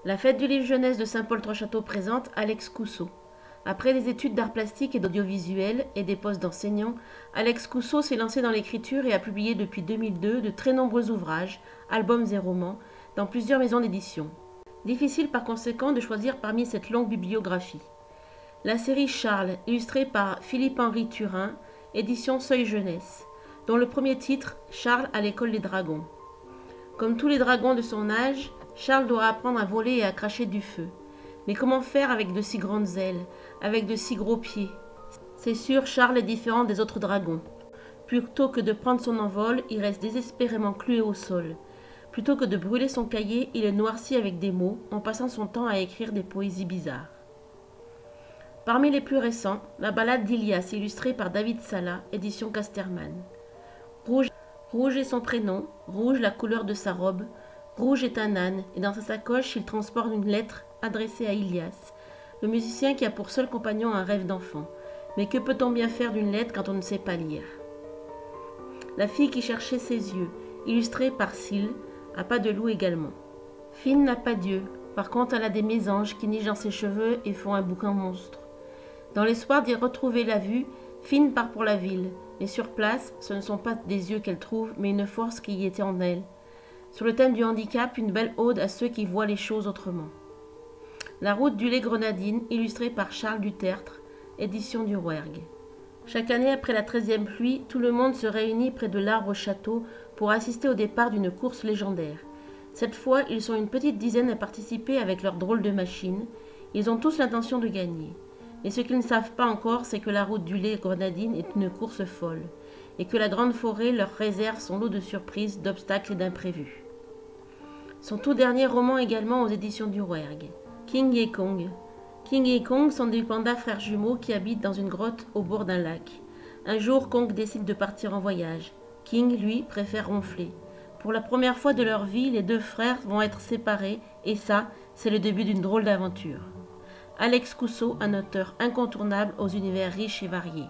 La fête du livre jeunesse de Saint-Paul-Trois-Châteaux présente Alex Cousseau. Après des études d'art plastique et d'audiovisuel et des postes d'enseignant, Alex Cousseau s'est lancé dans l'écriture et a publié depuis 2002 de très nombreux ouvrages, albums et romans, dans plusieurs maisons d'édition. Difficile par conséquent de choisir parmi cette longue bibliographie. La série Charles, illustrée par Philippe-Henri Turin, édition Seuil Jeunesse, dont le premier titre, Charles à l'école des dragons. Comme tous les dragons de son âge, Charles doit apprendre à voler et à cracher du feu. Mais comment faire avec de si grandes ailes, avec de si gros pieds? C'est sûr, Charles est différent des autres dragons. Plutôt que de prendre son envol, il reste désespérément cloué au sol. Plutôt que de brûler son cahier, il est noirci avec des mots, en passant son temps à écrire des poésies bizarres. Parmi les plus récents, la ballade d'Ilias, illustrée par David Sala, édition Casterman. Rouge est son prénom, rouge la couleur de sa robe, rouge est un âne, et dans sa sacoche, il transporte une lettre adressée à Ilias, le musicien qui a pour seul compagnon un rêve d'enfant. Mais que peut-on bien faire d'une lettre quand on ne sait pas lire? La fille qui cherchait ses yeux, illustrée par Sylle, à pas de loup également. Fine n'a pas d'yeux, par contre elle a des mésanges qui nichent dans ses cheveux et font un bouquin monstre. Dans l'espoir d'y retrouver la vue, Fine part pour la ville, mais sur place, ce ne sont pas des yeux qu'elle trouve, mais une force qui y était en elle. Sur le thème du handicap, une belle ode à ceux qui voient les choses autrement. La route du lait grenadine, illustrée par Charles Dutertre, édition du Rouergue. Chaque année, après la 13e pluie, tout le monde se réunit près de l'arbre château pour assister au départ d'une course légendaire. Cette fois, ils sont une petite dizaine à participer avec leur drôle de machine. Ils ont tous l'intention de gagner. Mais ce qu'ils ne savent pas encore, c'est que la route du lait grenadine est une course folle, et que la grande forêt leur réserve son lot de surprises, d'obstacles et d'imprévus. Son tout dernier roman également aux éditions du Rouergue, King et Kong. King et Kong sont des pandas frères jumeaux qui habitent dans une grotte au bord d'un lac. Un jour, Kong décide de partir en voyage. King, lui, préfère ronfler. Pour la première fois de leur vie, les deux frères vont être séparés, et ça, c'est le début d'une drôle d'aventure. Alex Cousseau, un auteur incontournable aux univers riches et variés.